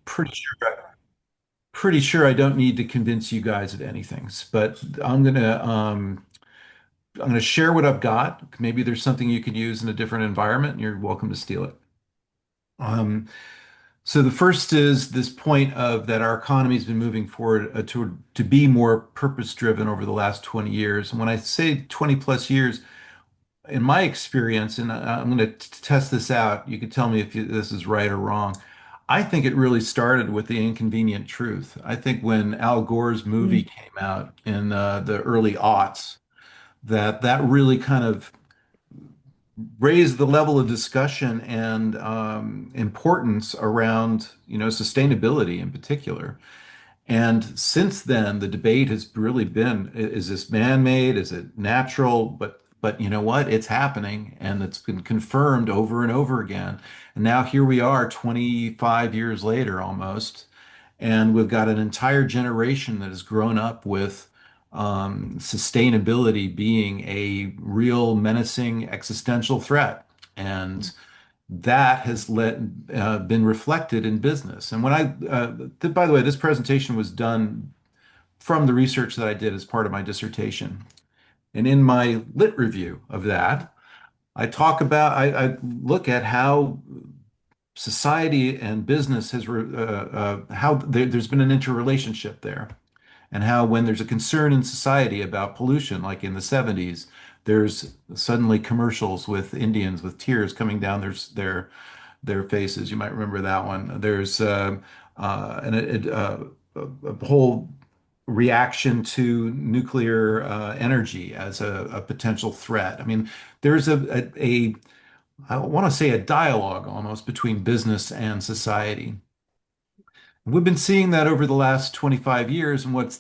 pretty sure pretty sure I don't need to convince you guys of anything, but I'm gonna share what I've got. Maybe there's something you could use in a different environment, and you're welcome to steal it. Um, so the first is this point of that our economy has been moving forward to be more purpose driven over the last 20 years. And when I say 20 plus years, in my experience, and I'm going to test this out, you can tell me if this is right or wrong. I think it really started with the inconvenient truth. I think when Al Gore's movie Mm. came out in the early aughts, that really kind of raised the level of discussion and importance around, sustainability in particular. And since then, the debate has really been, is this man-made? Is it natural? But you know what? It's happening, and it's been confirmed over and over again. And now here we are 25 years later almost, and we've got an entire generation that has grown up with sustainability being a real menacing existential threat. And that has been reflected in business. And by the way, this presentation was done from the research that I did as part of my dissertation. And in my lit review of that, I look at how society and business how there's been an interrelationship there, and how when there's a concern in society about pollution, like in the 70s, there's suddenly commercials with Indians with tears coming down their faces. You might remember that one. There's a whole reaction to nuclear energy as a potential threat. I mean, there's I want to say a dialogue almost between business and society. We've been seeing that over the last 25 years, and what's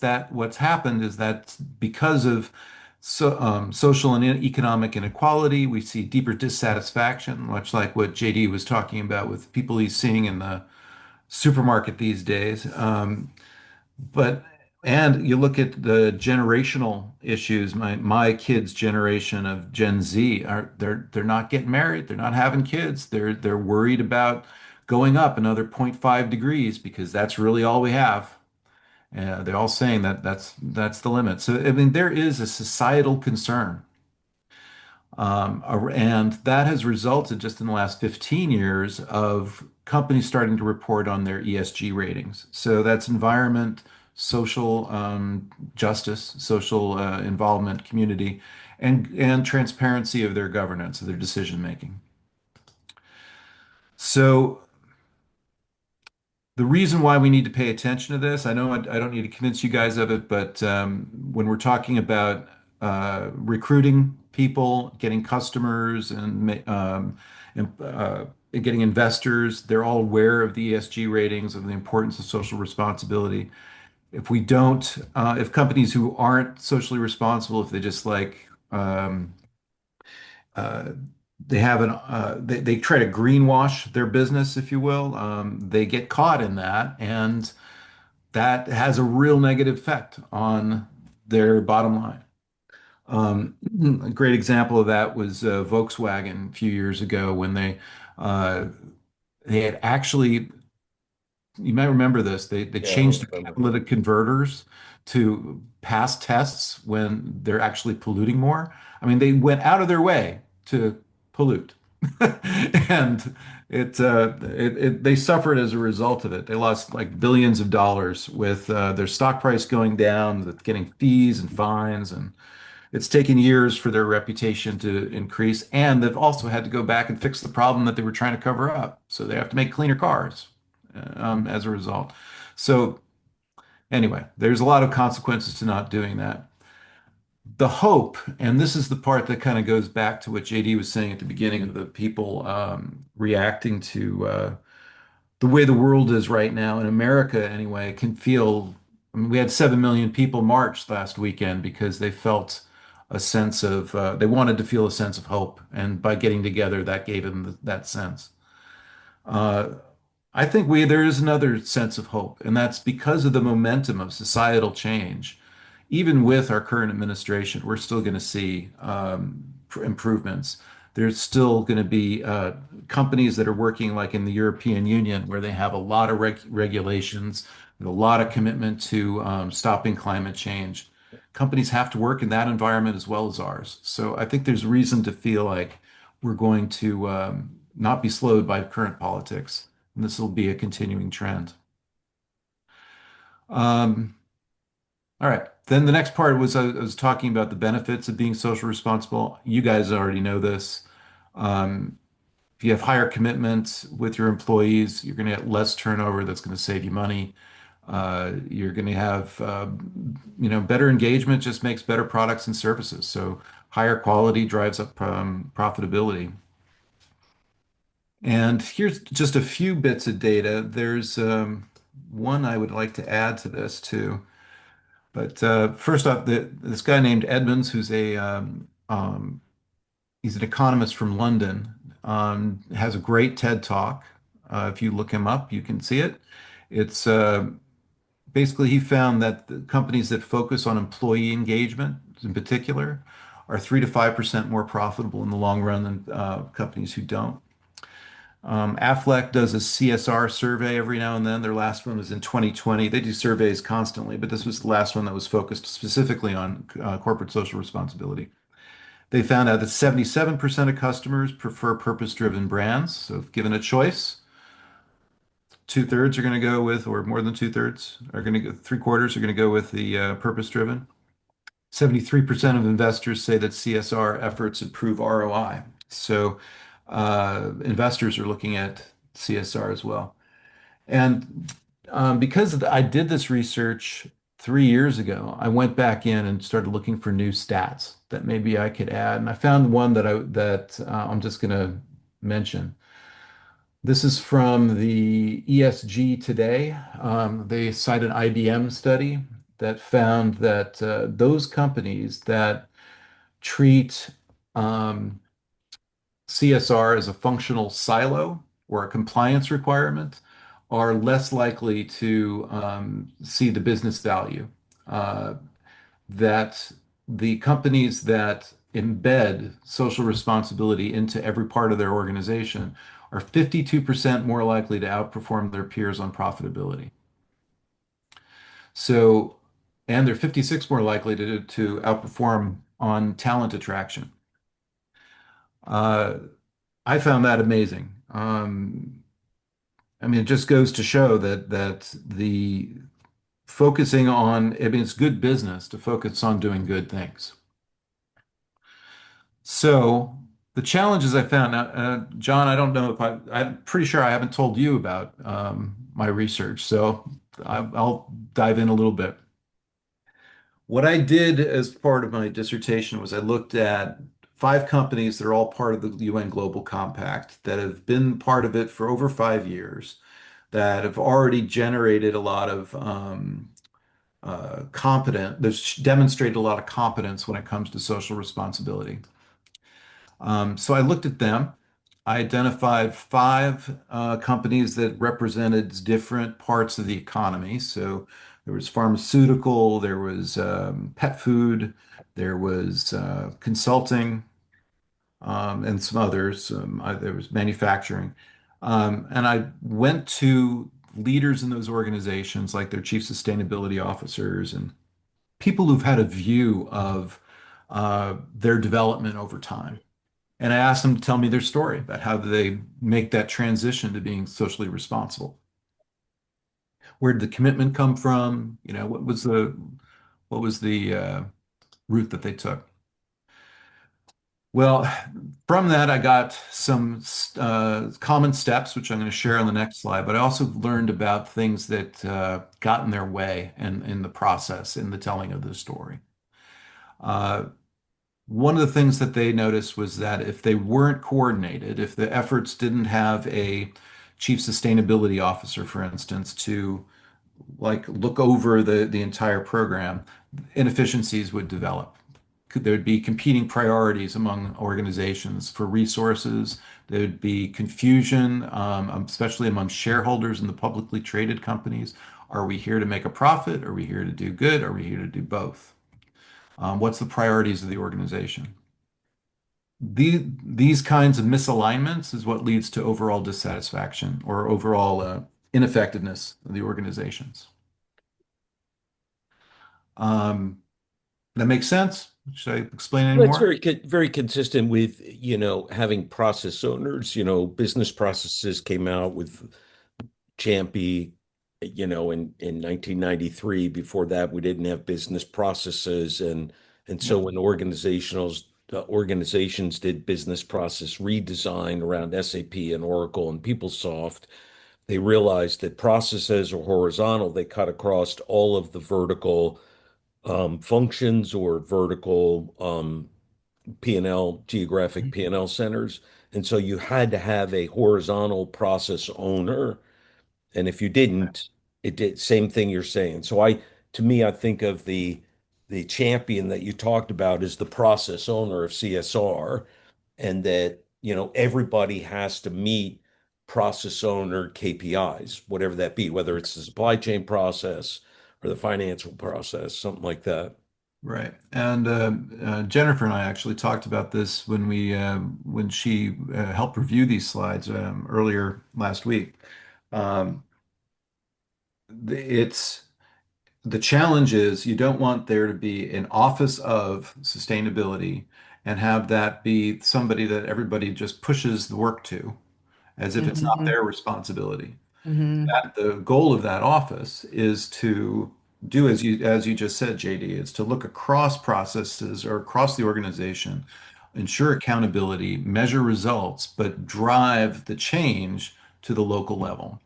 happened is that because of social and economic inequality, we see deeper dissatisfaction, much like what JD was talking about with people he's seeing in the supermarket these days. But and you look at the generational issues. My kids' generation of Gen Z they're not getting married. They're not having kids. They're worried about going up another zero point 0.5 degrees because that's really all we have. They're all saying that that's the limit. So I mean, there is a societal concern, and that has resulted just in the last 15 years of companies starting to report on their ESG ratings. So that's environment, social justice, social involvement, community, and transparency of their governance, of their decision making. So the reason why we need to pay attention to this, I know I don't need to convince you guys of it, but when we're talking about recruiting people, getting customers, and getting investors, they're all aware of the ESG ratings, of the importance of social responsibility. If companies who aren't socially responsible, if they just uh, they try to greenwash their business, if you will, they get caught in that, and that has a real negative effect on their bottom line. A great example of that was Volkswagen a few years ago when uh, they had actually, you might remember this, they Yeah, I changed the remember. catalytic converters to pass tests when they're actually polluting more. I mean, they went out of their way to pollute. And they suffered as a result of it. They lost like billions of dollars with their stock price going down, with getting fees and fines, and it's taken years for their reputation to increase. And they've also had to go back and fix the problem that they were trying to cover up. So they have to make cleaner cars as a result. So anyway, there's a lot of consequences to not doing that. The hope, and this is the part that kind of goes back to what JD was saying at the beginning of the people reacting to the way the world is right now in America, anyway, can feel. I mean, we had 7 million people march last weekend because they felt a sense of, they wanted to feel a sense of hope. And by getting together, that gave them that sense. Uh, I think there is another sense of hope, and that's because of the momentum of societal change. Even with our current administration, we're still going to see improvements. there's still going to be companies that are working like in the European Union where they have a lot of regulations and a lot of commitment to stopping climate change. Companies have to work in that environment as well as ours. So I think there's reason to feel like we're going to not be slowed by current politics. And this will be a continuing trend. Um, all right. Then the next part was I was talking about the benefits of being social responsible. You guys already know this. Um, if you have higher commitments with your employees, you're going to get less turnover. That's going to save you money. You're going to have, better engagement just makes better products and services. So higher quality drives up profitability. And here's just a few bits of data. There's one I would like to add to this too. But first off, this guy named Edmonds, who's he's an economist from London, has a great TED Talk. If you look him up, you can see it. It's basically he found that the companies that focus on employee engagement in particular are 3 to 5% more profitable in the long run than companies who don't. Aflac does a CSR survey every now and then. Their last one was in 2020. They do surveys constantly, but this was the last one that was focused specifically on corporate social responsibility. They found out that 77% of customers prefer purpose-driven brands. So if given a choice, two-thirds are going to go with, or more than two-thirds are going to go, three-quarters are going to go with the purpose-driven. 73% of investors say that CSR efforts improve ROI. So investors are looking at CSR as well. And because I did this research 3 years ago, I went back in and started looking for new stats that maybe I could add. And I found one I'm just going to mention. This is from the ESG Today. They cite an IBM study that found that those companies that treat um, CSR as a functional silo or a compliance requirement are less likely to see the business value. Uh, that the companies that embed social responsibility into every part of their organization are 52% more likely to outperform their peers on profitability. So, and they're 56 more likely to outperform on talent attraction. Uh, I found that amazing. I mean, it just goes to show that the focusing on, I mean, it's good business to focus on doing good things. So the challenges I found, John, I don't know if I'm pretty sure I haven't told you about my research. So I'll dive in a little bit. What I did as part of my dissertation was I looked at 5 companies that are all part of the UN Global Compact that have been part of it for over 5 years, that have already generated a lot of there's demonstrated a lot of competence when it comes to social responsibility. So I looked at them. I identified 5 companies that represented different parts of the economy. So there was pharmaceutical, there was pet food, there was consulting, and some others. There was manufacturing. And I went to leaders in those organizations, like their chief sustainability officers and people who've had a view of their development over time. And I asked them to tell me their story about how they make that transition to being socially responsible. Where did the commitment come from? What was the route that they took? Well, from that, I got some common steps, which I'm going to share on the next slide. But I also learned about things that got in their way in the process, in the telling of the story. Uh, One of the things that they noticed was that if they weren't coordinated, if the efforts didn't have a chief sustainability officer, for instance, to like look over the entire program, inefficiencies would develop. There would be competing priorities among organizations for resources. There would be confusion, especially among shareholders in the publicly traded companies. Are we here to make a profit? Are we here to do good? Are we here to do both? What's the priorities of the organization? these kinds of misalignments is what leads to overall dissatisfaction or overall ineffectiveness of the organizations. Um, that makes sense? Should I explain any Well, it's more? very consistent with, having process owners. Business processes came out with Champy, in 1993. Before that, we didn't have business processes, and so Yeah, when organizations did business process redesign around SAP and Oracle and PeopleSoft, they realized that processes are horizontal. They cut across all of the vertical functions or vertical P&L, geographic P&L centers. And so you had to have a horizontal process owner. And if you didn't, it did same thing you're saying. So to me, I think of the champion that you talked about as the process owner of CSR, and that, everybody has to meet process owner KPIs, whatever that be, whether it's the supply chain process or the financial process, something like that. right. And Jennifer and I actually talked about this when she helped review these slides earlier last week. Um, it's the challenge is you don't want there to be an office of sustainability and have that be somebody that everybody just pushes the work to as if it's not Hmm. their responsibility. Hmm. That the goal of that office is to do as you just said, JD, is to look across processes or across the organization, ensure accountability, measure results, but drive the change to the local level.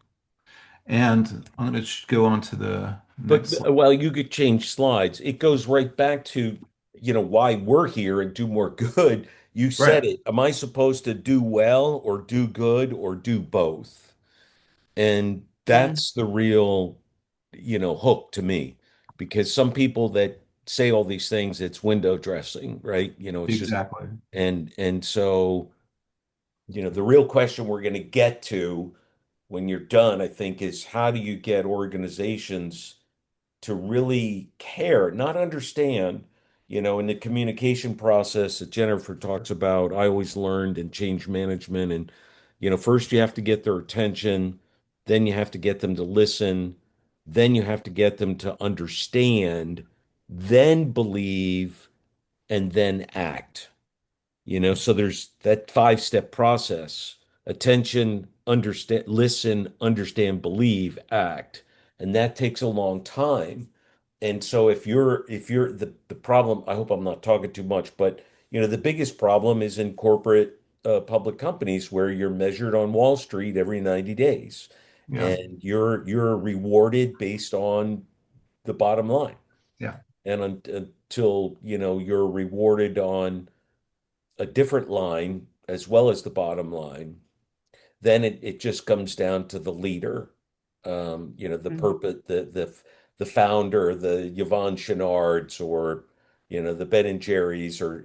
And I'm going to go on to the next But slide. well, you could change slides. It goes right back to, why we're here and do more good. You said Right. it. Am I supposed to do well or do good or do both? And Mm. that's the real, hook to me, because some people that say all these things, it's window dressing, right? It's just, Exactly. and so, the real question we're going to get to when you're done, I think, is how do you get organizations to really care, not understand, in the communication process that Jennifer talks about. I always learned in change management, and, first you have to get their attention, then you have to get them to listen, then you have to get them to understand, then believe, and then act. So there's that five-step process: attention, understand, listen, understand, believe, act. And that takes a long time. And so if you're the problem, I hope I'm not talking too much, but the biggest problem is in corporate public companies where you're measured on Wall Street every 90 days, Yeah. and you're rewarded based on the bottom line. Yeah. And until you're rewarded on a different line as well as the bottom line, then it just comes down to the leader, the Mm. purpose, the founder, the Yvon Chouinards, or the Ben and Jerry's, or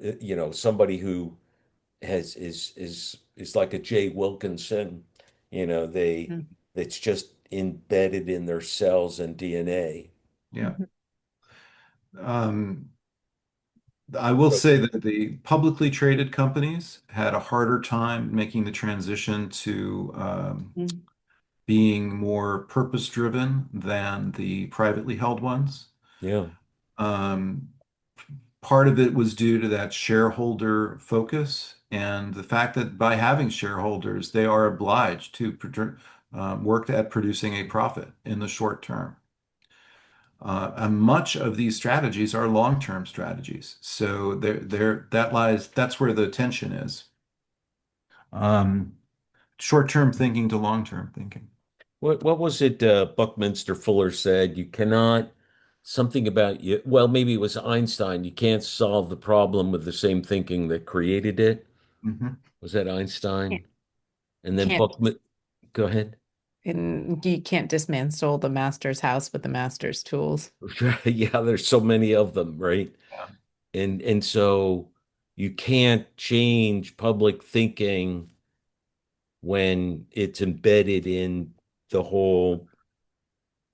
somebody who is like a Jay Wilkinson. They Mm. it's just embedded in their cells and DNA. Yeah. Mhm. Um, I will So, say that the publicly traded companies had a harder time making the transition to Mm. being more purpose-driven than the privately held ones. yeah. Um, Part of it was due to that shareholder focus and the fact that by having shareholders, they are obliged to work at producing a profit in the short term. And much of these strategies are long-term strategies. So that's where the tension is. Um, Short-term thinking to long-term thinking. What was it Buckminster Fuller said? You cannot, something about you. Well, maybe it was Einstein. You can't solve the problem with the same thinking that created it. Mhm. Was that Can't, Einstein? And then can't, Buckman, go ahead. and you can't dismantle the master's house with the master's tools. Yeah, there's so many of them, right? Yeah. And so you can't change public thinking when it's embedded in the whole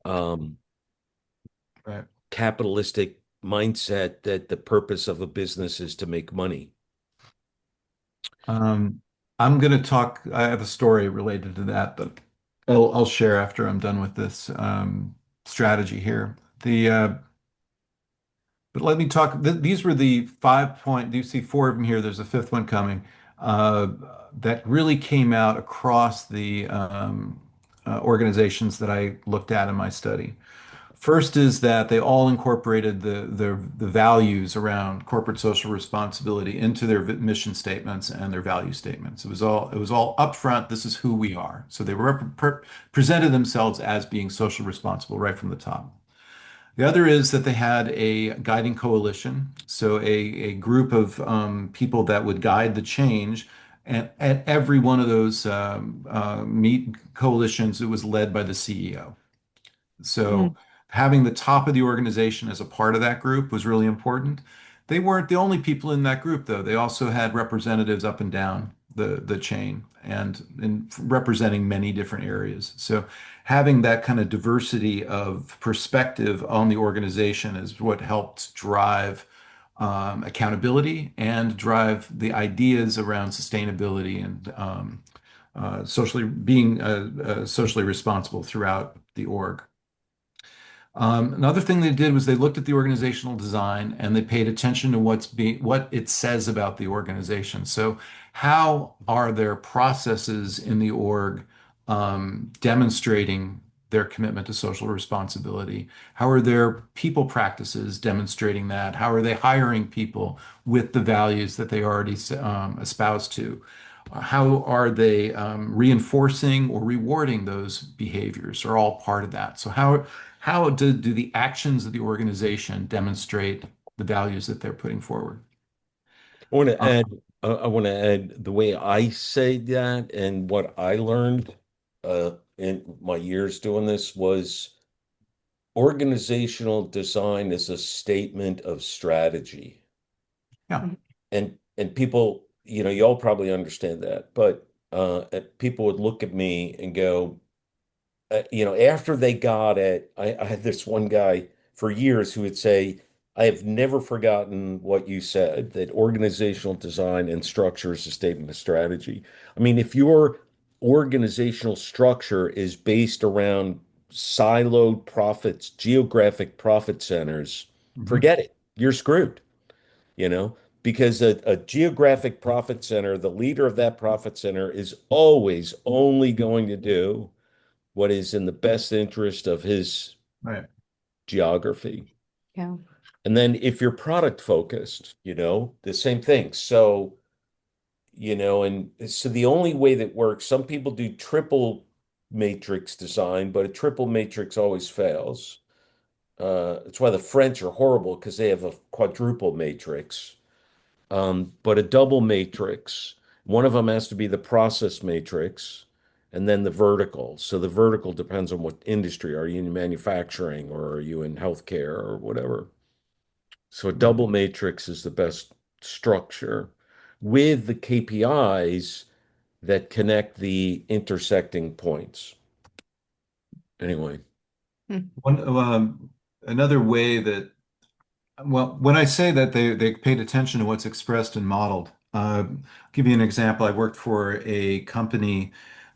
um, Right. capitalistic mindset that the purpose of a business is to make money. Um, I'm going to talk. I have a story related to that, but I'll share after I'm done with this strategy here. But let me talk. These were the 5 point. Do you see four of them here? There's a fifth one coming. Uh, that really came out across the organizations that I looked at in my study. First is that they all incorporated the values around corporate social responsibility into their mission statements and their value statements. It was all upfront. This is who we are. So they presented themselves as being social responsible right from the top. The other is that they had a guiding coalition, so a group of people that would guide the change. And at every one of those meet coalitions, it was led by the CEO. So Mm, having the top of the organization as a part of that group was really important. They weren't the only people in that group, though. They also had representatives up and down the chain and representing many different areas. So having that kind of diversity of perspective on the organization is what helped drive accountability and drive the ideas around sustainability and socially responsible throughout the org. Another thing they did was they looked at the organizational design and they paid attention to what it says about the organization. So, how are their processes in the org demonstrating their commitment to social responsibility? How are their people practices demonstrating that? How are they hiring people with the values that they already espouse to? How are they reinforcing or rewarding those behaviors are all part of that. So how do the actions of the organization demonstrate the values that they're putting forward? I want to Uh, add, I want to add the way I say that and what I learned in my years doing this was organizational design is a statement of strategy. yeah. mm, And people, you all probably understand that, but people would look at me and go, after they got it, I had this one guy for years who would say, I have never forgotten what you said, that organizational design and structure is a statement of strategy. I mean, if your organizational structure is based around siloed profits, geographic profit centers, Mhm. forget it. You're screwed, you know, because a geographic profit center, the leader of that profit center is always only going to do what is in the best interest of his Right. geography. yeah. And then if you're product focused, the same thing. So, and so the only way that works, some people do triple matrix design, but a triple matrix always fails. That's why the French are horrible because they have a quadruple matrix. But a double matrix, one of them has to be the process matrix and then the vertical. So the vertical depends on what industry. Are you in manufacturing or are you in healthcare or whatever? So a Right. double matrix is the best structure with the KPIs that connect the intersecting points. Anyway, Mm, Another way that, well, when I say that they paid attention to what's expressed and modeled, I'll give you an example. I worked for a company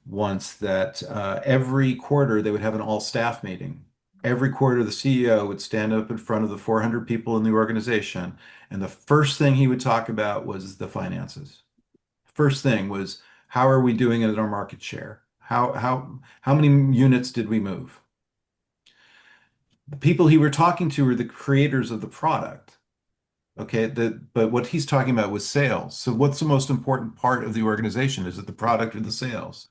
once that every quarter they would have an all staff meeting. Every quarter, the CEO would stand up in front of the 400 people in the organization, and the first thing he would talk about was the finances. First thing was, how are we doing in our market share? How many units did we move? The people he were talking to were the creators of the product. Okay, but what he's talking about was sales. So what's the most important part of the organization? Is it the product or the sales?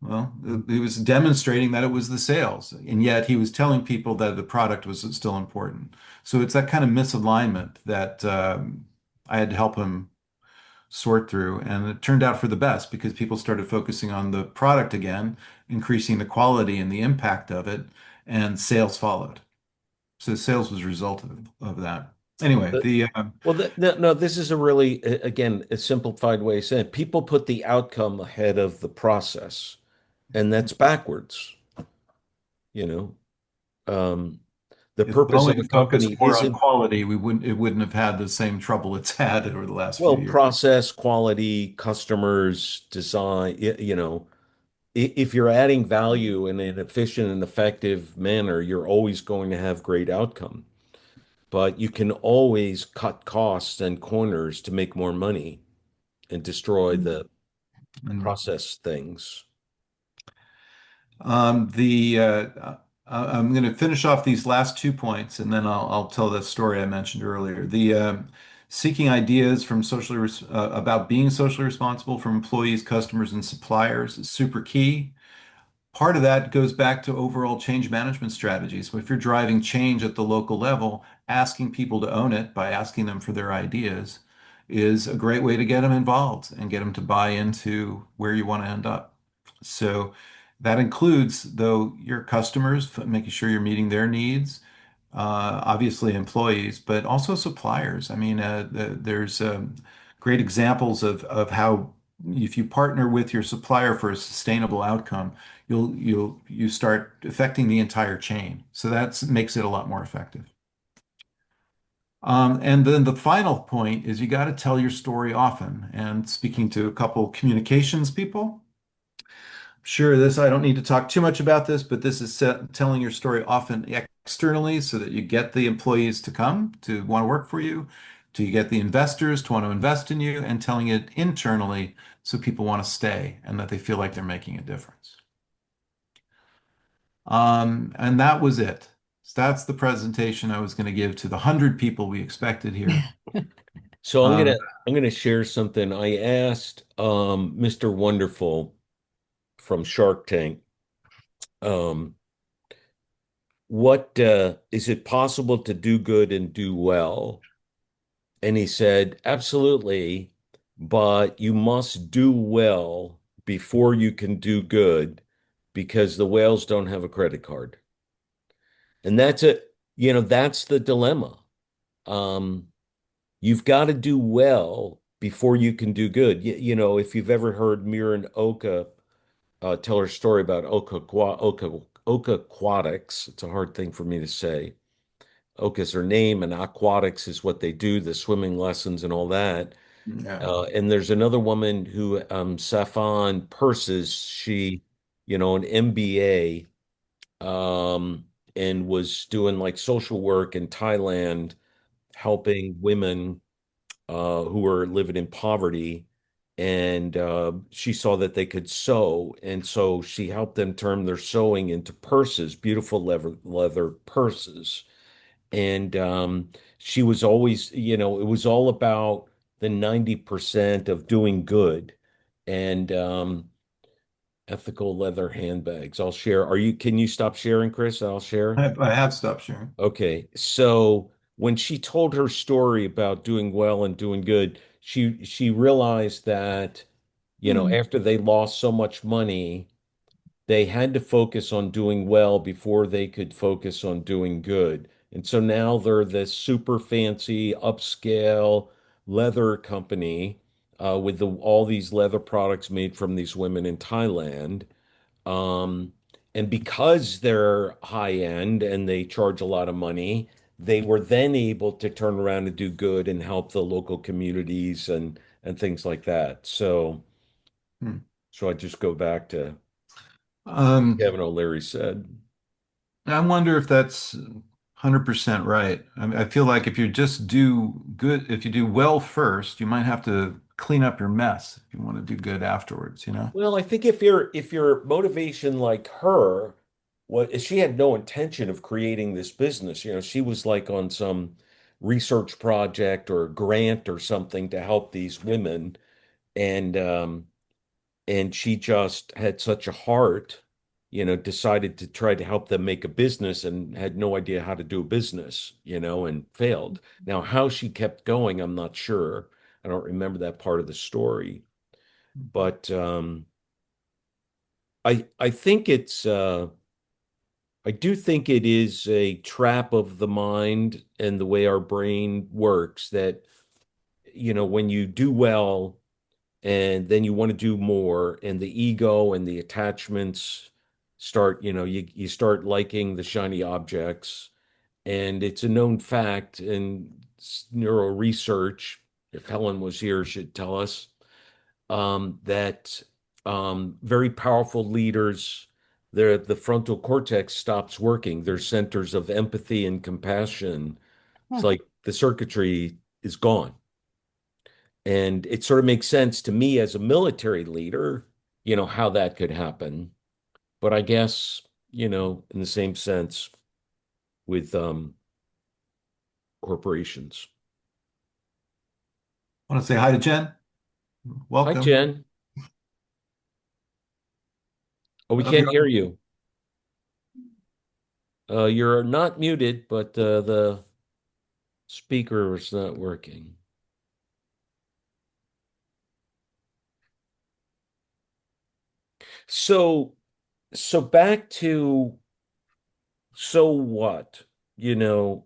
Well, he was demonstrating that it was the sales, and yet he was telling people that the product was still important. So it's that kind of misalignment that I had to help him sort through, and it turned out for the best because people started focusing on the product again, increasing the quality and the impact of it, and sales followed. So sales was a result of that. Anyway, but- well, no, no, this is a really, again, a simplified way of saying it. People put the outcome ahead of the process, and that's backwards, you know. Um, the If purpose of the Boeing focused company more on isn't, quality, it wouldn't have had the same trouble it's had over the last few well, years. process, quality, customers, design, if you're adding value in an efficient and effective manner, you're always going to have great outcome. But you can always cut costs and corners to make more money and destroy the And process things. the I'm going to finish off these last 2 points, and then I'll tell the story I mentioned earlier. The seeking ideas from about being socially responsible from employees, customers, and suppliers is super key. Part of that goes back to overall change management strategies. If you're driving change at the local level, asking people to own it by asking them for their ideas is a great way to get them involved and get them to buy into where you want to end up. So that includes, though, your customers, making sure you're meeting their needs, obviously employees, but also suppliers. I mean, there's great examples of how if you partner with your supplier for a sustainable outcome, you start affecting the entire chain. So that makes it a lot more effective. And then the final point is you got to tell your story often. And speaking to a couple communications people, sure, this I don't need to talk too much about this, but this is telling your story often externally so that you get the employees to come to want to work for you, to you get the investors to want to invest in you, and telling it internally so people want to stay and that they feel like they're making a difference. And that was it. So that's the presentation I was going to give to the 100 people we expected here. So Um, I'm gonna share something. I asked Mr. Wonderful from Shark Tank, um, what is it possible to do good and do well? And he said, absolutely, but you must do well before you can do good because the whales don't have a credit card. And that's the dilemma. Um, you've got to do well before you can do good. If you've ever heard Mira Oka tell her story about Oka Aquatics, it's a hard thing for me to say. Oka is her name, and aquatics is what they do, the swimming lessons and all that. yeah. And there's another woman who, Safan Persis, an MBA, and was doing like social work in Thailand, helping women who were living in poverty. And she saw that they could sew. And so she helped them turn their sewing into purses, beautiful leather purses. And she was always, it was all about the 90% of doing good and ethical leather handbags. I'll share. Can you stop sharing, Chris? I'll share. I have stopped sharing. Okay. So when she told her story about doing well and doing good, she realized that, after they lost so much money, they had to focus on doing well before they could focus on doing good. And so now they're this super fancy upscale leather company with all these leather products made from these women in Thailand. Um, and because they're high end and they charge a lot of money, they were then able to turn around and do good and help the local communities and things like that. Hmm. So I just go back to Um, Kevin O'Leary said. I wonder if that's 100% right. I mean, I feel like if you just do good, if you do well first, you might have to clean up your mess if you want to do good afterwards, you know? Well, I think if your motivation like her, what she had no intention of creating this business. She was like on some research project or grant or something to help these women, and she just had such a heart, decided to try to help them make a business and had no idea how to do a business, and failed. Now, how she kept going, I'm not sure. I don't remember that part of the story, but I think I do think it is a trap of the mind and the way our brain works that, when you do well and then you want to do more and the ego and the attachments start, you start liking the shiny objects And it's a known fact in neuro research, if Helen was here, she'd tell us that very powerful leaders, the frontal cortex stops working. Their centers of empathy and compassion. It's Huh. like the circuitry is gone. And it sort of makes sense to me as a military leader, how that could happen. But I guess, in the same sense with corporations. Want to say hi to Jen? Hi, Welcome. Jen. Oh, we Love can't your hear you. You're not muted, but the speaker is not working. So, so back to so what? The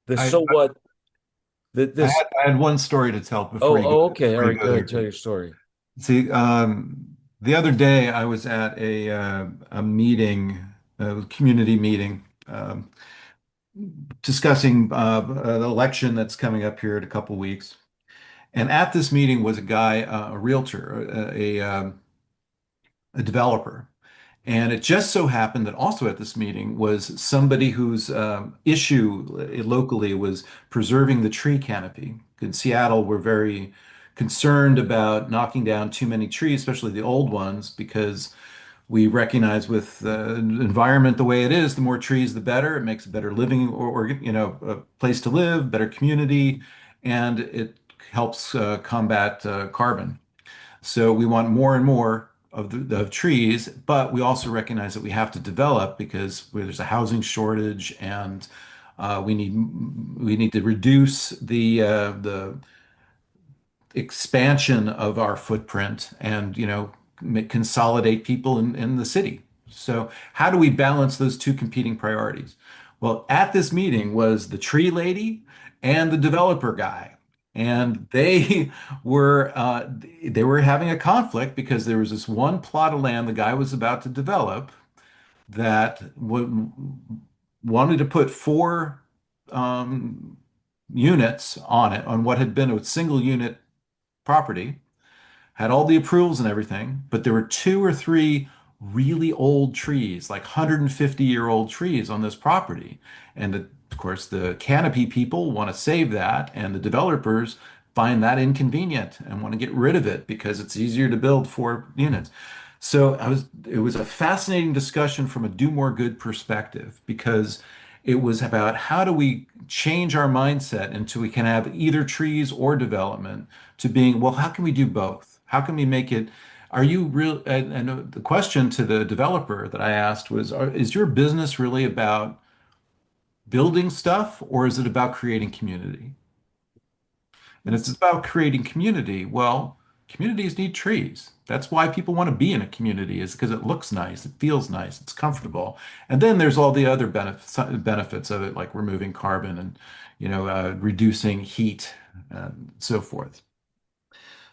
I, so what? I This. had I had one story to tell before Oh, you go oh, okay. All before you right. go Go there. ahead. Tell your story. See, the other day I was at a meeting, a community meeting, discussing an election that's coming up here in a couple weeks. And at this meeting was a guy, a realtor, a developer. And it just so happened that also at this meeting was somebody whose issue locally was preserving the tree canopy. In Seattle, we're very concerned about knocking down too many trees, especially the old ones, because we recognize with the environment the way it is, the more trees, the better. It makes a better living or a place to live, better community, and it helps combat carbon. So we want more and more of trees, but we also recognize that we have to develop because there's a housing shortage and we need to reduce the expansion of our footprint and consolidate people in the city. So how do we balance those two competing priorities? Well, at this meeting was the tree lady and the developer guy. And they were having a conflict because there was this one plot of land the guy was about to develop that wanted to put four um, units on it on what had been a single unit property, had all the approvals and everything, but there were two or three really old trees, like 150-year-old trees on this property. And of course, the canopy people want to save that, and the developers find that inconvenient and want to get rid of it because it's easier to build four units. So it was a fascinating discussion from a do more good perspective because it was about how do we change our mindset until we can have either trees or development to being, well, how can we do both? How can we make it? Are you real? And the question to the developer that I asked was, is your business really about building stuff or is it about creating community? And it's about creating community. Well, communities need trees. That's why people want to be in a community is because it looks nice, it feels nice, it's comfortable. And then there's all the other benefits of it, like removing carbon and, reducing heat and so forth.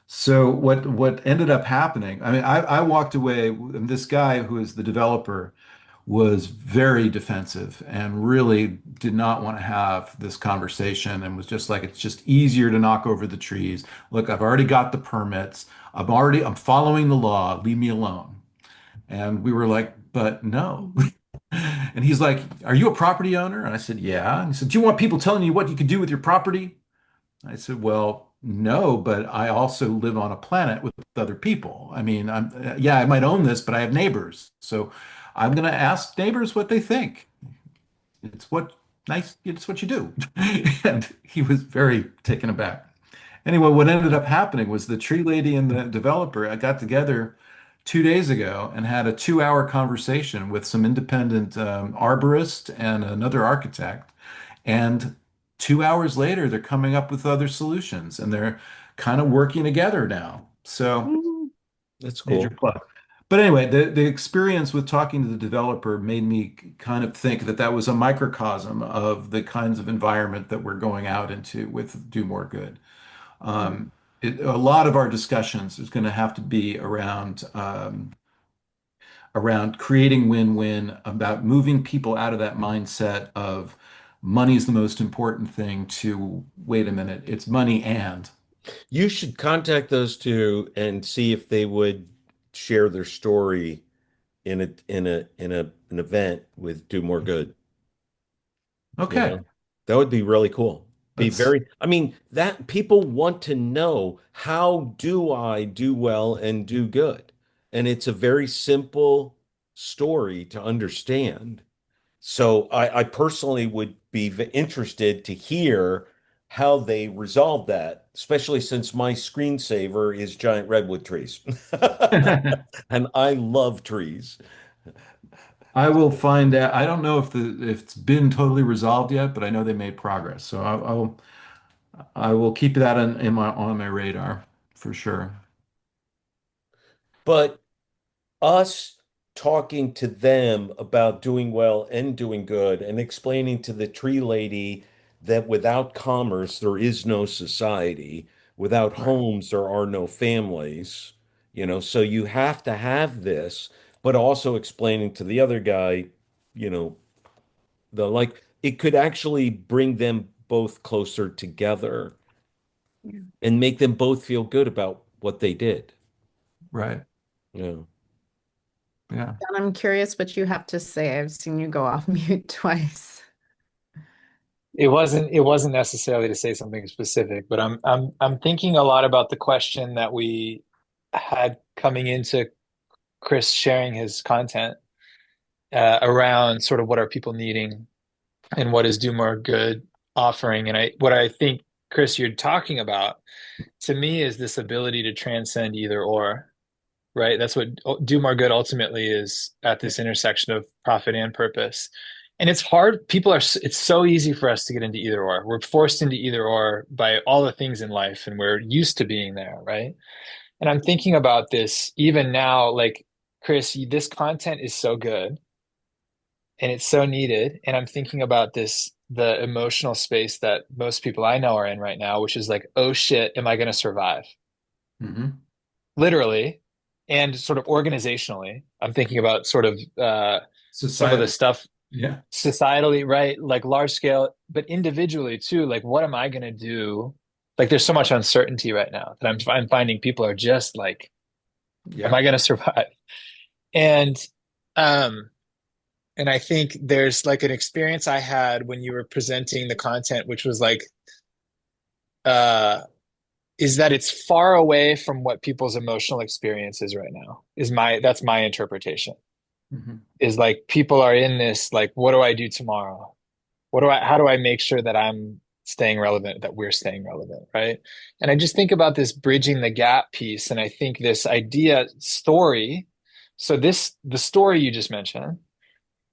So what ended up happening, I mean, I walked away, and this guy who is the developer was very defensive and really did not want to have this conversation and was just like, it's just easier to knock over the trees. Look, I've already got the permits. I'm following the law. Leave me alone. And we were like, but no. And he's like, are you a property owner? And I said, yeah. And he said, do you want people telling you what you can do with your property? I said, well, no, but I also live on a planet with other people. I mean, yeah, I might own this, but I have neighbors. So I'm going to ask neighbors what they think. It's what you do. And he was very taken aback. Anyway, what ended up happening was the tree lady and the developer I got together 2 days ago and had a 2-hour conversation with some independent arborist and another architect. And 2 hours later, they're coming up with other solutions and they're kind of working together now. So Mhm. That's major cool. plus. But anyway, the experience with talking to the developer made me kind of think that that was a microcosm of the kinds of environment that we're going out into with Do More Good. Mhm. Um, a lot of our discussions is going to have to be around around creating win-win, about moving people out of that mindset of money's the most important thing to wait a minute, it's money and. You should contact those two and see if they would share their story in an event with Do More Good. You Okay, know, that would be really cool. Be that's very, I mean, that people want to know, how do I do well and do good? And it's a very simple story to understand. So I personally would be interested to hear how they resolve that, especially since my screensaver is giant redwood trees. And I love trees. I will find out. I don't know if it's been totally resolved yet, but I know they made progress. So I will keep that in my on my radar for sure. But us talking to them about doing well and doing good and explaining to the tree lady that without commerce, there is no society. Without Right. homes, there are no families. So you have to have this, but also explaining to the other guy, you know, it could actually bring them both closer together Yeah. and make them both feel good about what they did. Right. Yeah. Yeah. And I'm curious what you have to say. I've seen you go off mute twice. It wasn't necessarily to say something specific, but I'm thinking a lot about the question that we had coming into Chris sharing his content around sort of what are people needing and what is Do More Good offering. And what I think, Chris, you're talking about to me is this ability to transcend either or, right? That's what Do More Good ultimately is, at Yeah. this intersection of profit and purpose. And it's hard. It's so easy for us to get into either or. We're forced into either or by all the things in life, and we're used to being there, right? And I'm thinking about this even now, like, Chris, this content is so good and it's so needed. And I'm thinking about the emotional space that most people I know are in right now, which is like, oh shit, am I going to survive? Hmm. Literally, and sort of organizationally. I'm thinking about sort of some of the Society. stuff Yeah. societally, right? Like large scale, but individually too. Like, what am I going to do? Like, there's so much uncertainty right now that I'm finding people are just like, am Yeah. I going to survive? And um, and I think there's like an experience I had when you were presenting the content, which was like, uh, is that it's far away from what people's emotional experience is right now. That's my interpretation. Hmm. Is like people are in this like, what do I do tomorrow? How do I make sure that I'm staying relevant, that we're staying relevant, right? And I just think about this bridging the gap piece, and I think this idea story. So the story you just mentioned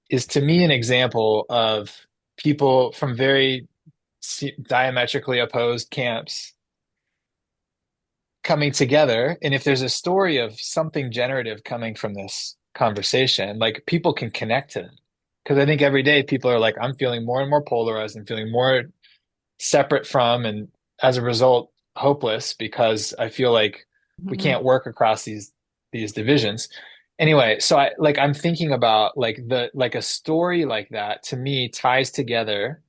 is to me an example of people from very diametrically opposed camps coming together. And if there's a story of something generative coming from this conversation, like people can connect to it. Because I think every day people are like, I'm feeling more and more polarized and feeling more separate from, and as a result, hopeless because I feel like we Hmm. can't work across these divisions. Anyway, so I'm thinking about like a story like that to me ties together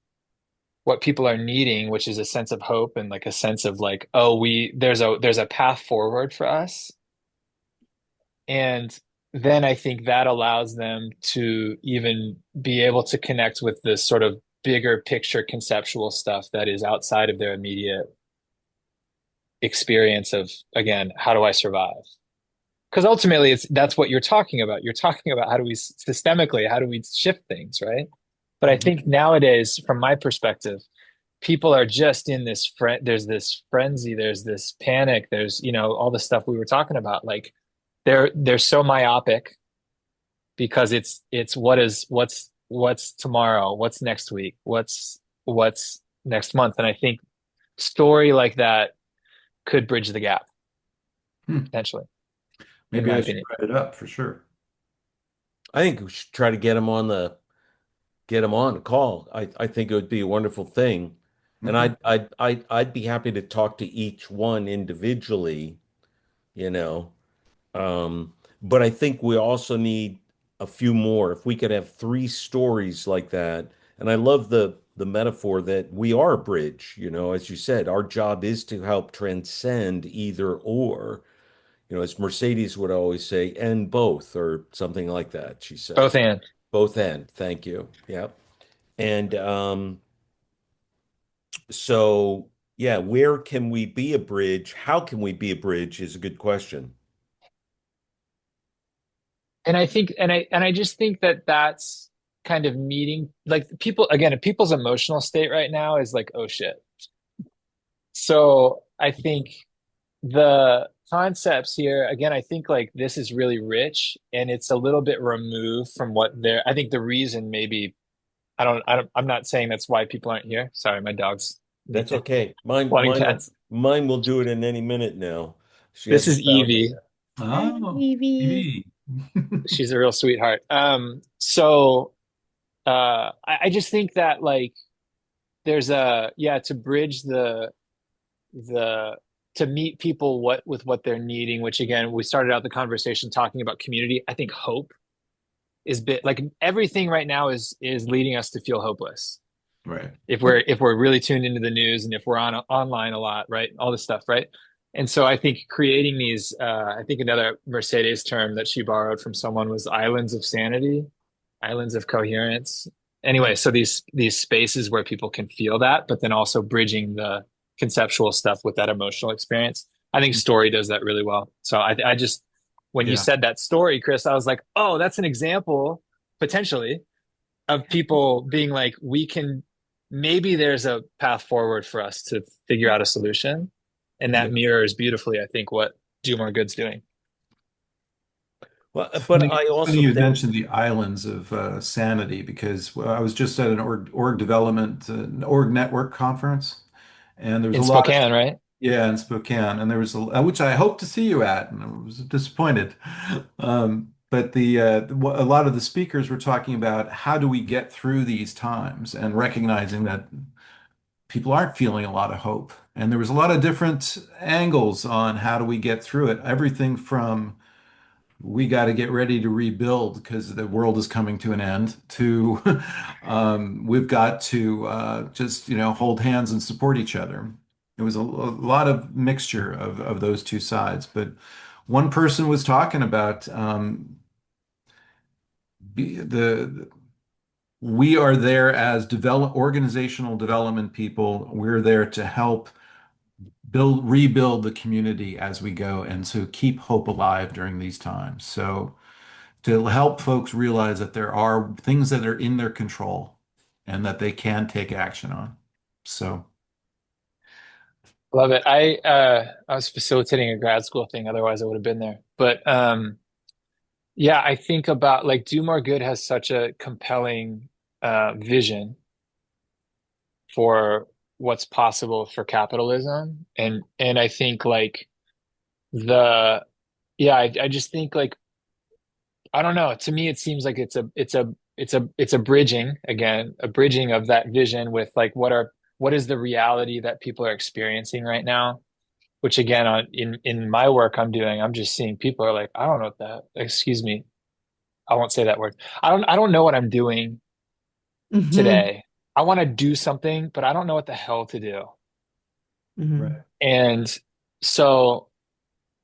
what people are needing, which is a sense of hope and like a sense of like, oh, there's a path forward for us. And then I think that allows them to even be able to connect with this sort of bigger picture conceptual stuff that is outside of their immediate experience of, again, how do I survive? Because ultimately that's what you're talking about. You're talking about how do we systemically, how do we shift things, right? But I Hmm. think nowadays, from my perspective, people are just in there's this frenzy, there's this panic, there's, all the stuff we were talking about. Like they're so myopic because it's what's tomorrow, what's next week, what's next month. And I think story like that could bridge the gap potentially, in Maybe my I should opinion. write it up for sure. I think we should try to get them on a call. I think it would be a wonderful thing. And Okay. I'd be happy to talk to each one individually, you know. Um, But I think we also need a few more. If we could have three stories like that, and I love the metaphor that we are a bridge, as you said, our job is to help transcend either or, as Mercedes would always say, and both, or something like that, she Both says. and. Both end. Thank you. Yep. And so yeah, where can we be a bridge? How can we be a bridge is a good question. And I think, and I just think that that's kind of meeting, like people, again, people's emotional state right now is like, oh shit. So I think the concepts here, again, I think like this is really rich and it's a little bit removed from what they're, I think the reason maybe, I'm not saying that's why people aren't here. Sorry, my dog's That's okay. Mine, wanting mine will, cats. mine will do it in any minute now. She This hasn't is found it Evie. yet. Hi, Oh, Evie. TV. She's a real sweetheart. So I just think that like there's a yeah to bridge the to meet people with what they're needing, which again we started out the conversation talking about community. I think hope is bit like everything right now is leading us to feel hopeless. Right. If we're really tuned into the news and if we're on online a lot, right? All this stuff, right? And so I think creating these, I think another Mercedes term that she borrowed from someone was islands of sanity, islands of coherence. Anyway, so these spaces where people can feel that, but then also bridging the conceptual stuff with that emotional experience. I think story does that really well. So I just when you Yeah. said that story, Chris, I was like, oh, that's an example potentially of people being like, we can maybe there's a path forward for us to figure out a solution. And that Yeah. mirrors beautifully, I think, what Do More Good's doing. Well, but Funny, I funny also you think mentioned the islands of sanity because I was just at an org development, org network conference, and there was a In lot of Spokane, right? yeah in Spokane, and there was which I hope to see you at, and I was disappointed. But a lot of the speakers were talking about how do we get through these times and recognizing that people aren't feeling a lot of hope, and there was a lot of different angles on how do we get through it. Everything from we got to get ready to rebuild because the world is coming to an end to we've got to just hold hands and support each other. It was a lot of mixture of those two sides, but one person was talking about the we are there as organizational development people. We're there to help rebuild the community as we go and to keep hope alive during these times. So to help folks realize that there are things that are in their control and that they can take action on. So, Love it. I was facilitating a grad school thing, otherwise I would have been there. But yeah, I think about like Do More Good has such a compelling vision for what's possible for capitalism. And I think like the yeah, I just think like I don't know. To me, it seems like it's a bridging again, a bridging of that vision with like what is the reality that people are experiencing right now. Which again, in my work I'm doing, I'm just seeing people are like, I don't know what that. Excuse me, I won't say that word. I don't know what I'm doing Hmm. today. I want to do something, but I don't know what the hell to do. Hmm. right. And so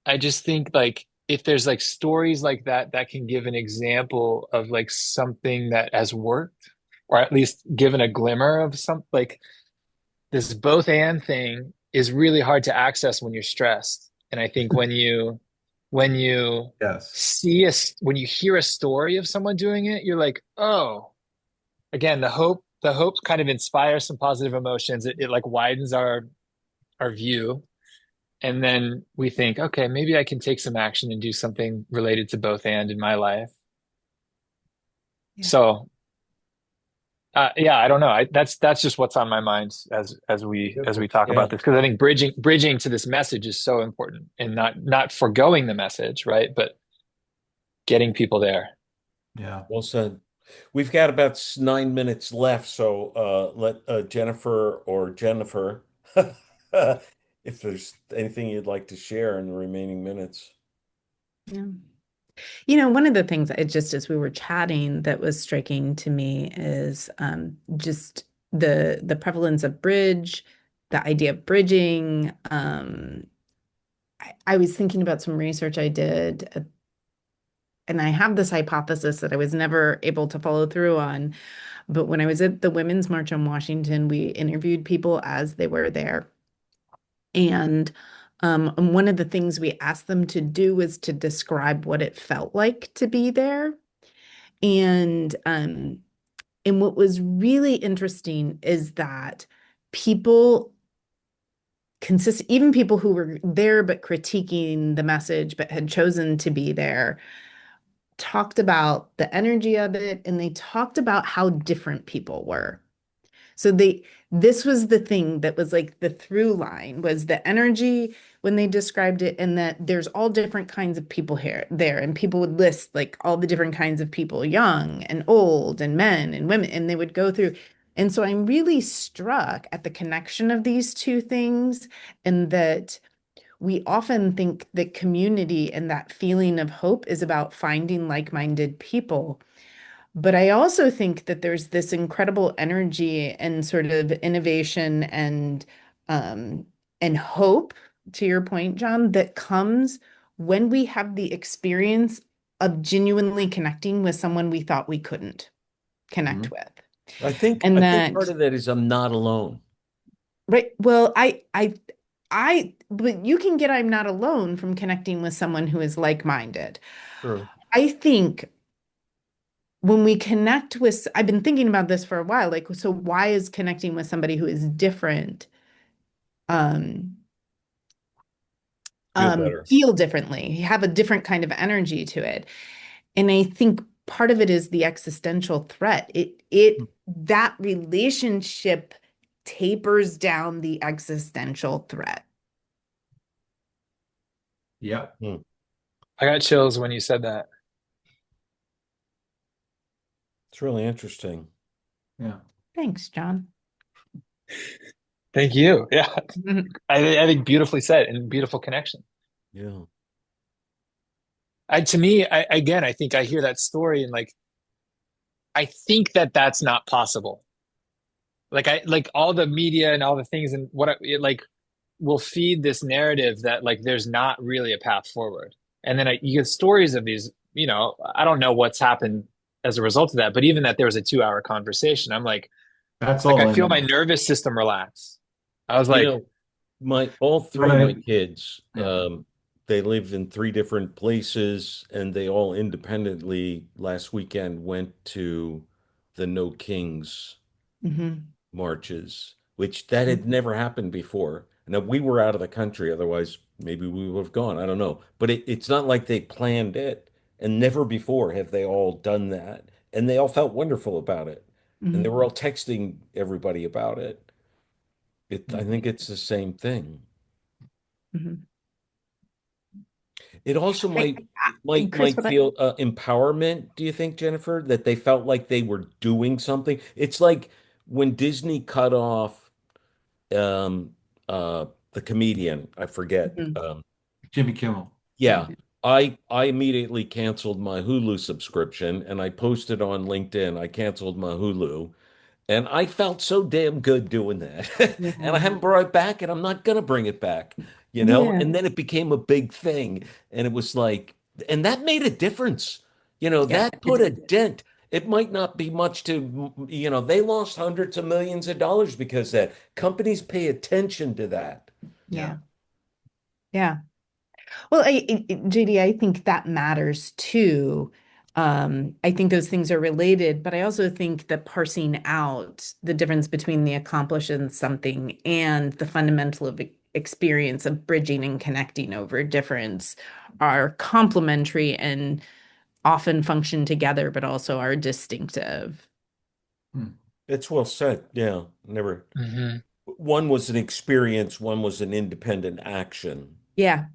I just think like if there's like stories like that that can give an example of like something that has worked, or at least given a glimmer of some like this both and thing is really hard to access when you're stressed. And I think when you Yes. when you hear a story of someone doing it, you're like, oh, again, the hope kind of inspires some positive emotions. It like widens our view. And then we think, okay, maybe I can take some action and do something related to both and in my life. Yeah. So, yeah, I don't know. That's just what's on my mind as we talk yeah. about this because I think bridging to this message is so important and not foregoing the message, right? But getting people there. Yeah. Well said. We've got about 9 minutes left, so let Jennifer, if there's anything you'd like to share in the remaining minutes. Yeah. One of the things it just as we were chatting that was striking to me is just the prevalence of bridge, the idea of bridging. I was thinking about some research I did, and I have this hypothesis that I was never able to follow through on. But when I was at the Women's March on Washington, we interviewed people as they were there. And one of the things we asked them to do was to describe what it felt like to be there. And um, and what was really interesting is that people even people who were there but critiquing the message but had chosen to be there, talked about the energy of it and they talked about how different people were. So this was the thing that was like the through line was the energy when they described it, and that there's all different kinds of people here there, and people would list like all the different kinds of people, young and old and men and women, and they would go through. And so I'm really struck at the connection of these two things, and that we often think that community and that feeling of hope is about finding like-minded people. But I also think that there's this incredible energy and sort of innovation um, and hope, to your point, John, that comes when we have the experience of genuinely connecting with someone we thought we couldn't connect Mhm. with. I And think part that, of that is I'm not alone. right, well, but you can get I'm not alone from connecting with someone who is like-minded. True. I think when we connect with, I've been thinking about this for a while, like, so why is connecting with somebody who is different, um, Feel better. feel differently, have a different kind of energy to it? And I think part of it is the existential threat. That relationship tapers down the existential threat. Yeah. Hmm. I got chills when you said that. It's really interesting. Yeah. Thanks, John. Thank you. Yeah. Mhm. I think beautifully said and beautiful connection. Yeah. To me, again, I think I hear that story and like, I think that that's not possible. Like all the media and all the things and like will feed this narrative that like there's not really a path forward. And then you get stories of these, I don't know what's happened as a result of that, but even that there was a 2 hour conversation, I'm That's like all I I feel my know. nervous system relax. I was You like, know, my all But three of my I, kids, yeah. they live in three different places, and they all independently last weekend went to the No Kings Mhm. marches, which that had never happened before. Now we were out of the country, otherwise maybe we would have gone. I don't know. But it's not like they planned it, and never before have they all done that. And they all felt wonderful about it. And they Mhm. were all texting everybody about it. I Mm. think it's the same thing. Mhm. It also Chris, might what I, feel empowerment, do you think, Jennifer, that they felt like they were doing something? It's like when Disney cut off um the comedian, I forget. Mhm. Jimmy Kimmel. Yeah, I immediately canceled my Hulu subscription and I posted on LinkedIn I canceled my Hulu. And I felt so damn good doing that. And I Yeah. haven't brought it back, and I'm not gonna bring it back, you know? Yeah. And then it became a big thing. And it was like, and that made a difference. Yeah. That put a dent. It might not be much to, they lost hundreds of millions of dollars because that companies pay attention to that. Yeah. Yeah. Yeah. Well, JD, I think that matters too. I think those things are related, but I also think that parsing out the difference between the accomplishing something and the fundamental of experience of bridging and connecting over difference are complementary and often function together, but also are distinctive. Mm. It's well said. Yeah, never. mhm. One was an experience, one was an independent action. Yeah.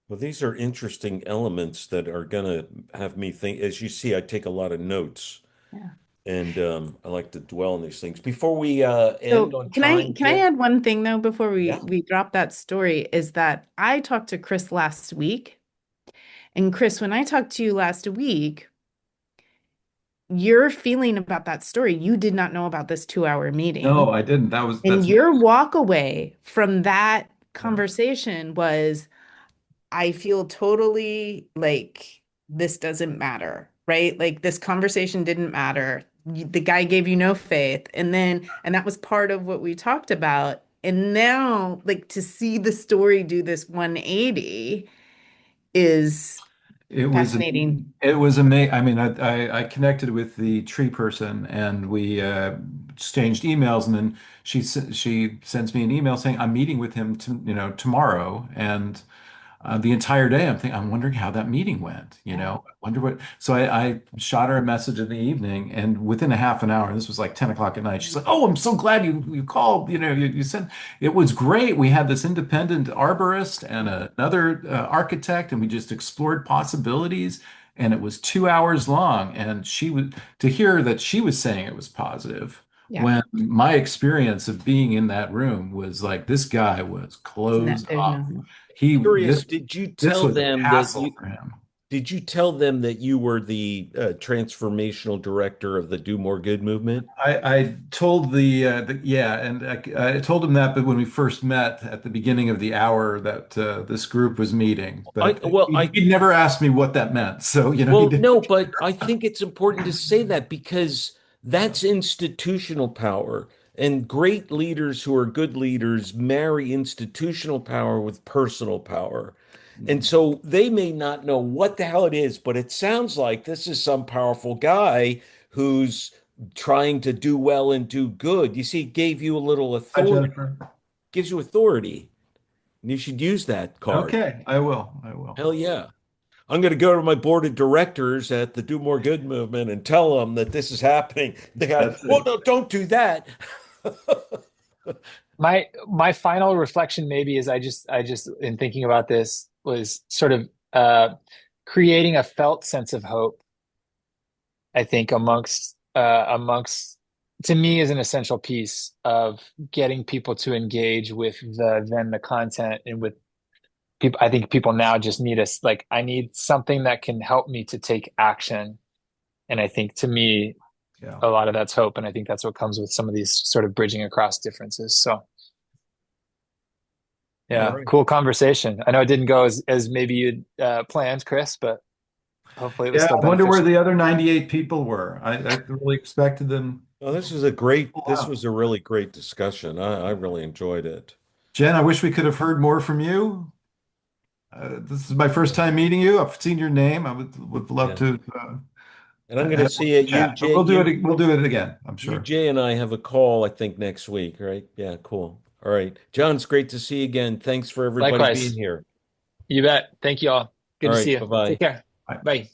Well, these are interesting elements that are going to have me think. As you see, I take a lot of notes. Yeah. And I like to dwell on these things. Before we end So on can I time, can I Jen? add one thing though before Yeah. we drop that story is that I talked to Chris last week. And Chris, when I talked to you last week, your feeling about that story, you did not know about this 2 hour No, meeting. I didn't. And That's your walk away from that yeah. conversation was, I feel totally like this doesn't matter, right? Like this conversation didn't matter. The guy gave you no faith. And that was part of what we talked about. And now, like to see the story do this 180 is It was fascinating. it was amazing. I mean, I connected with the tree person and we exchanged emails, and then she sends me an email saying I'm meeting with him tomorrow, and the entire day I'm wondering how that meeting went. Yeah. I wonder what. So I shot her a message in the evening, and within a half an hour, this was like 10 o'clock at night. She's like, "Oh, I'm so glad you called. You sent. It was great. We had this independent arborist and another architect, and we just explored possibilities." And it was 2 hours long, and she was to hear that she was saying it was positive. Yeah. When my experience of being in that room was like, this guy was Isn't that closed there's off. no He Curious, this was a hassle for him. did you tell them that you were the transformational director of the Do More Good movement? I told yeah, and I told him that, but when we first met at the beginning of the hour that this group was meeting, I but well, he never asked me what that meant. So he well, did. no, but I think it's important to say that because that's institutional power. And great leaders who are good leaders marry institutional power with personal power. And Mhm. so they may not know what the hell it is, but it sounds like this is some powerful guy who's trying to do well and do good. You see, it gave you a little Hi, authority, Jennifer. gives you authority. And you should use that card. Okay, I will. I will. Hell yeah. I'm going to go to my board of directors at the Do More Good movement and tell them that this is happening. The guy, That's well, it. no, don't do that. My final reflection maybe is I just in thinking about this was sort of creating a felt sense of hope, I think amongst to me is an essential piece of getting people to engage with the content and with people. I think people now just need us, like I need something that can help me to take action. And I think to me Yeah. a lot of that's hope, and I think that's what comes with some of these sort of bridging across differences. So All yeah, right. cool conversation. I know it didn't go as maybe you'd planned, Chris, but hopefully it was Yeah, still I wonder where beneficial. the other 98 people were. I really expected them Well, to pull this out. was a really great discussion. I really enjoyed it. Jen, I wish we could have heard more from you. This is my first time meeting you. I've seen your name. I would love Yeah. to And I'm going to have see it. a chat, but we'll do it again, I'm You, sure. Jay, and I have a call, I think, next week, right? Yeah, cool. All right. John, it's great to see you again. Thanks for everybody being Likewise. here. You bet. Thank you all. Good All to see right. you. Bye-bye. Take care. Bye. Bye.